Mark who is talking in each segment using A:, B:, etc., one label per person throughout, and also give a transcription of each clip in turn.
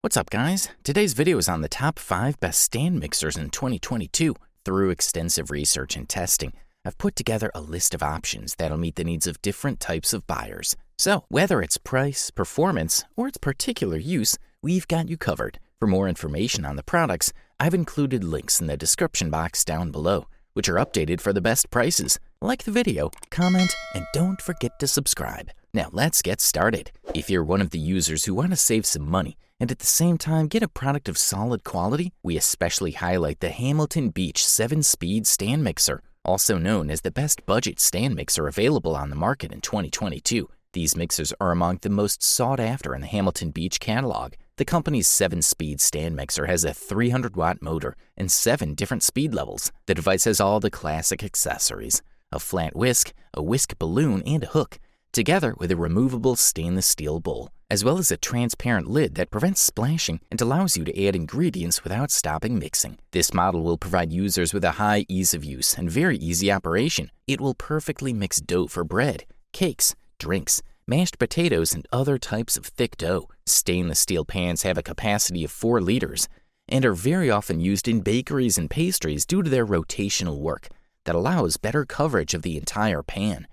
A: What's up, guys? Today's video is on the top 5 best stand mixers in 2022. Through extensive research and testing, I've put together a list of options that'll meet the needs of different types of buyers. So, whether it's price, performance, or its particular use, we've got you covered. For more information on the products, I've included links in the description box down below, which are updated for the best prices. Like the video, comment, and don't forget to subscribe. Now let's get started. If you're one of the users who want to save some money and at the same time get a product of solid quality, we especially highlight the Hamilton Beach 7-speed stand mixer, also known as the best budget stand mixer available on the market in 2022. These mixers are among the most sought after in the Hamilton Beach catalog. The company's 7-speed stand mixer has a 300-watt motor and 7 different speed levels. The device has all the classic accessories: a flat whisk, a whisk balloon, and a hook, together with a removable stainless steel bowl, as well as a transparent lid that prevents splashing and allows you to add ingredients without stopping mixing. This model will provide users with a high ease of use and very easy operation. It will perfectly mix dough for bread, cakes, drinks, mashed potatoes, and other types of thick dough. Stainless steel pans have a capacity of 4 liters and are very often used in bakeries and pastries due to their rotational work that allows better coverage of the entire pan.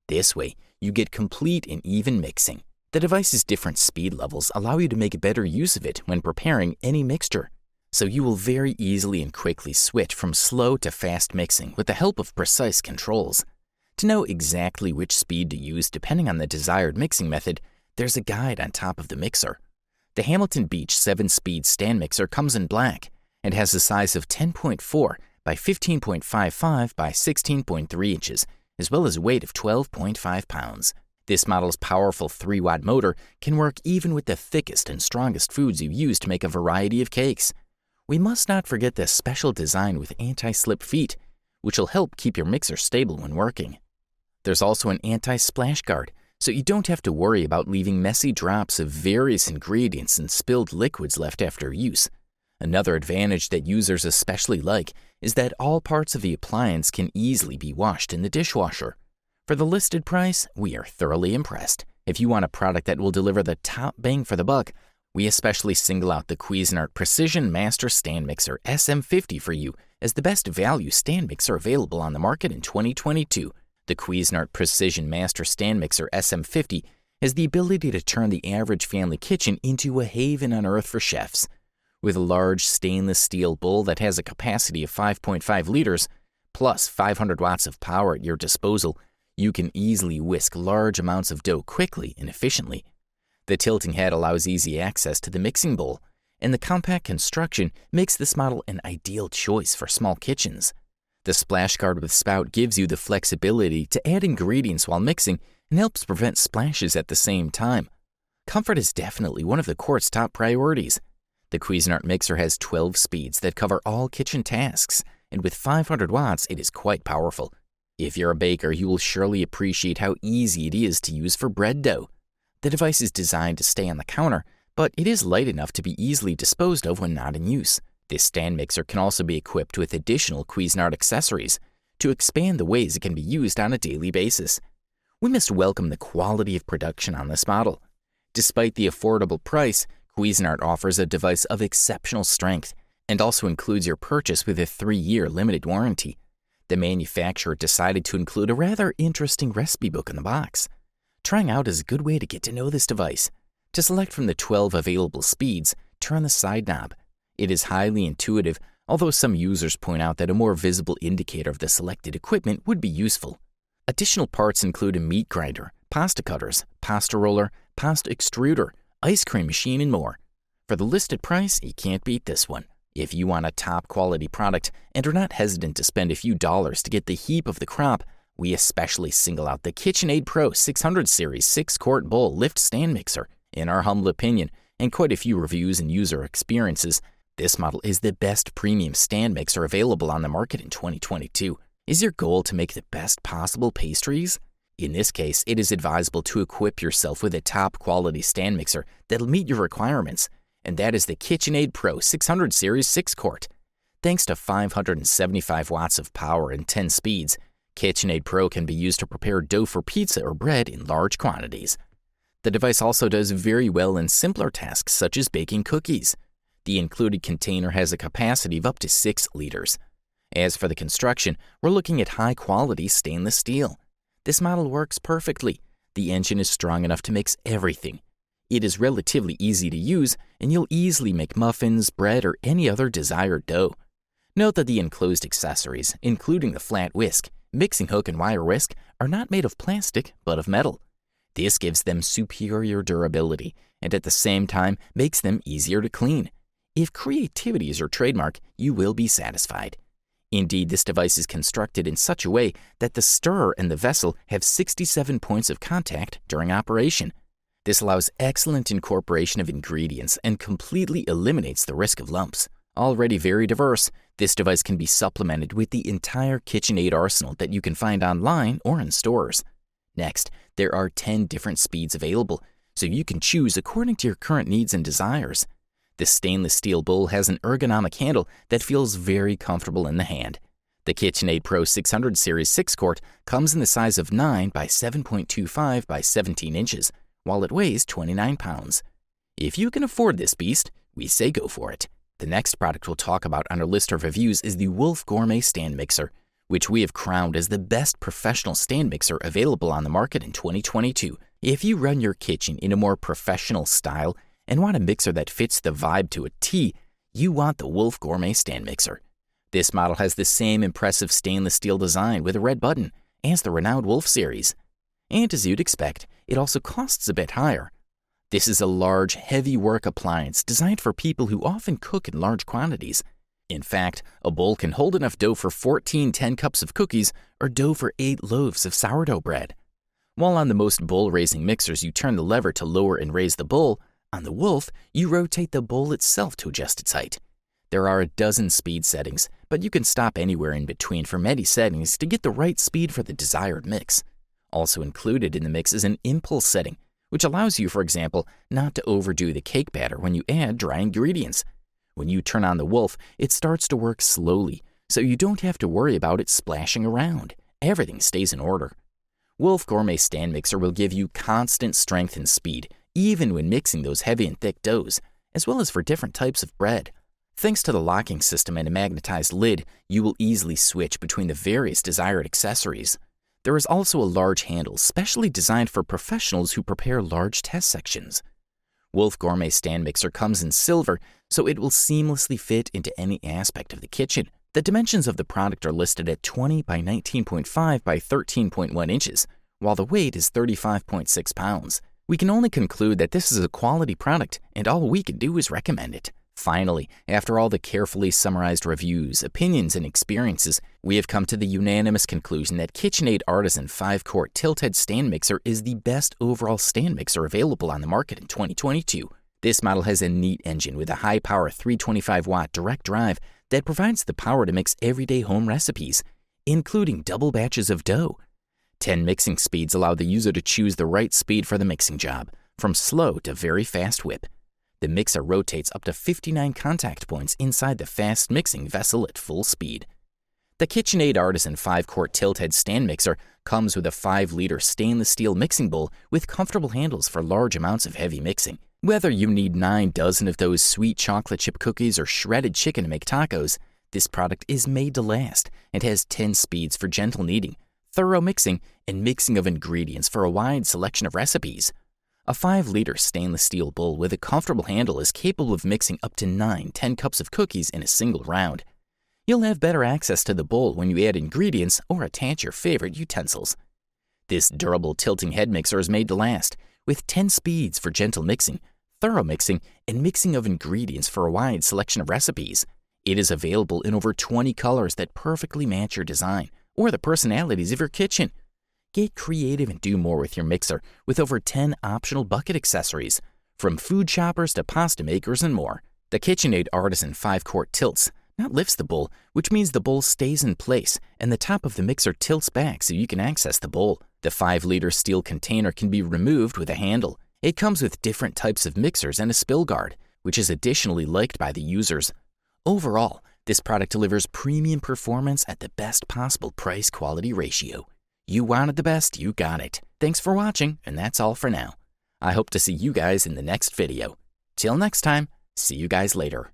A: This way, you get complete and even mixing. The device's different speed levels allow you to make better use of it when preparing any mixture, so you will very easily and quickly switch from slow to fast mixing with the help of precise controls. To know exactly which speed to use depending on the desired mixing method, there's a guide on top of the mixer. The Hamilton Beach 7-speed stand mixer comes in black and has a size of 10.4 by 15.55 by 16.3 inches, as well as a weight of 12.5 pounds. This model's powerful 3-watt motor can work even with the thickest and strongest foods you use to make a variety of cakes. We must not forget the special design with anti-slip feet, which will help keep your mixer stable when working. There's also an anti-splash guard, so you don't have to worry about leaving messy drops of various ingredients and spilled liquids left after use. Another advantage that users especially like is that all parts of the appliance can easily be washed in the dishwasher. For the listed price, we are thoroughly impressed. If you want a product that will deliver the top bang for the buck, we especially single out the Cuisinart Precision Master Stand Mixer SM50 for you as the best value stand mixer available on the market in 2022. The Cuisinart Precision Master Stand Mixer SM50 has the ability to turn the average family kitchen into a haven on earth for chefs. With a large stainless steel bowl that has a capacity of 5.5 liters, plus 500 watts of power at your disposal, you can easily whisk large amounts of dough quickly and efficiently. The tilting head allows easy access to the mixing bowl, and the compact construction makes this model an ideal choice for small kitchens. The splash guard with spout gives you the flexibility to add ingredients while mixing and helps prevent splashes at the same time. Comfort is definitely one of the court's top priorities. The Cuisinart mixer has 12 speeds that cover all kitchen tasks, and with 500 watts, it is quite powerful. If you're a baker, you will surely appreciate how easy it is to use for bread dough. The device is designed to stay on the counter, but it is light enough to be easily disposed of when not in use. This stand mixer can also be equipped with additional Cuisinart accessories to expand the ways it can be used on a daily basis. We must welcome the quality of production on this model. Despite the affordable price, Cuisinart offers a device of exceptional strength and also includes your purchase with a 3-year limited warranty. The manufacturer decided to include a rather interesting recipe book in the box. Trying out is a good way to get to know this device. To select from the 12 available speeds, turn the side knob. It is highly intuitive, although some users point out that a more visible indicator of the selected equipment would be useful. Additional parts include a meat grinder, pasta cutters, pasta roller, pasta extruder, ice cream machine, and more. For the listed price, you can't beat this one. If you want a top quality product and are not hesitant to spend a few dollars to get the heap of the crop, we especially single out the KitchenAid Pro 600 series 6-quart bowl lift stand mixer. In our humble opinion, and quite a few reviews and user experiences, this model is the best premium stand mixer available on the market in 2022. Is your goal to make the best possible pastries? In this case, it is advisable to equip yourself with a top quality stand mixer that'll meet your requirements, and that is the KitchenAid Pro 600 series 6-quart. Thanks to 575 watts of power and 10 speeds, KitchenAid Pro can be used to prepare dough for pizza or bread in large quantities. The device also does very well in simpler tasks such as baking cookies. The included container has a capacity of up to 6 liters. As for the construction, we're looking at high-quality stainless steel. This model works perfectly. The engine is strong enough to mix everything. It is relatively easy to use, and you'll easily make muffins, bread, or any other desired dough. Note that the enclosed accessories, including the flat whisk, mixing hook, and wire whisk, are not made of plastic, but of metal. This gives them superior durability, and at the same time makes them easier to clean. If creativity is your trademark, you will be satisfied. Indeed, this device is constructed in such a way that the stirrer and the vessel have 67 points of contact during operation. This allows excellent incorporation of ingredients and completely eliminates the risk of lumps. Already very diverse, this device can be supplemented with the entire KitchenAid arsenal that you can find online or in stores. Next, there are 10 different speeds available, so you can choose according to your current needs and desires. This stainless steel bowl has an ergonomic handle that feels very comfortable in the hand. The KitchenAid Pro 600 Series 6-quart comes in the size of 9 by 7.25 by 17 inches, while it weighs 29 pounds. If you can afford this beast, we say go for it. The next product we'll talk about on our list of reviews is the Wolf Gourmet Stand Mixer, which we have crowned as the best professional stand mixer available on the market in 2022. If you run your kitchen in a more professional style and want a mixer that fits the vibe to a T, you want the Wolf Gourmet Stand Mixer. This model has the same impressive stainless steel design with a red button as the renowned Wolf series. And as you'd expect, it also costs a bit higher. This is a large, heavy work appliance designed for people who often cook in large quantities. In fact, a bowl can hold enough dough for 14 10 cups of cookies or dough for 8 loaves of sourdough bread. While on the most bowl-raising mixers you turn the lever to lower and raise the bowl, on the Wolf, you rotate the bowl itself to adjust its height. There are a dozen speed settings, but you can stop anywhere in between for many settings to get the right speed for the desired mix. Also included in the mix is an impulse setting, which allows you, for example, not to overdo the cake batter when you add dry ingredients. When you turn on the Wolf, it starts to work slowly, so you don't have to worry about it splashing around. Everything stays in order. Wolf Gourmet Stand Mixer will give you constant strength and speed, even when mixing those heavy and thick doughs, as well as for different types of bread. Thanks to the locking system and a magnetized lid, you will easily switch between the various desired accessories. There is also a large handle specially designed for professionals who prepare large test sections. Wolf Gourmet Stand Mixer comes in silver, so it will seamlessly fit into any aspect of the kitchen. The dimensions of the product are listed at 20 by 19.5 by 13.1 inches, while the weight is 35.6 pounds. We can only conclude that this is a quality product, and all we can do is recommend it. Finally, after all the carefully summarized reviews, opinions, and experiences, we have come to the unanimous conclusion that KitchenAid Artisan 5-quart tilt-head stand mixer is the best overall stand mixer available on the market in 2022. This model has a neat engine with a high-power 325-watt direct drive that provides the power to mix everyday home recipes, including double batches of dough. 10 mixing speeds allow the user to choose the right speed for the mixing job, from slow to very fast whip. The mixer rotates up to 59 contact points inside the fast mixing vessel at full speed. The KitchenAid Artisan 5-quart tilt-head stand mixer comes with a 5-liter stainless steel mixing bowl with comfortable handles for large amounts of heavy mixing. Whether you need 9 dozen of those sweet chocolate chip cookies or shredded chicken to make tacos, this product is made to last and has 10 speeds for gentle kneading, thorough mixing, and mixing of ingredients for a wide selection of recipes. A 5-liter stainless steel bowl with a comfortable handle is capable of mixing up to 9 10 cups of cookies in a single round. You'll have better access to the bowl when you add ingredients or attach your favorite utensils. This durable tilting head mixer is made to last, with 10 speeds for gentle mixing, thorough mixing, and mixing of ingredients for a wide selection of recipes. It is available in over 20 colors that perfectly match your design or the personalities of your kitchen. Get creative and do more with your mixer with over 10 optional bucket accessories, from food choppers to pasta makers and more. The KitchenAid Artisan 5-quart tilts, not lifts the bowl, which means the bowl stays in place and the top of the mixer tilts back so you can access the bowl. The 5-liter steel container can be removed with a handle. It comes with different types of mixers and a spill guard, which is additionally liked by the users. Overall, this product delivers premium performance at the best possible price-quality ratio. You wanted the best, you got it. Thanks for watching, and that's all for now. I hope to see you guys in the next video. Till next time, see you guys later.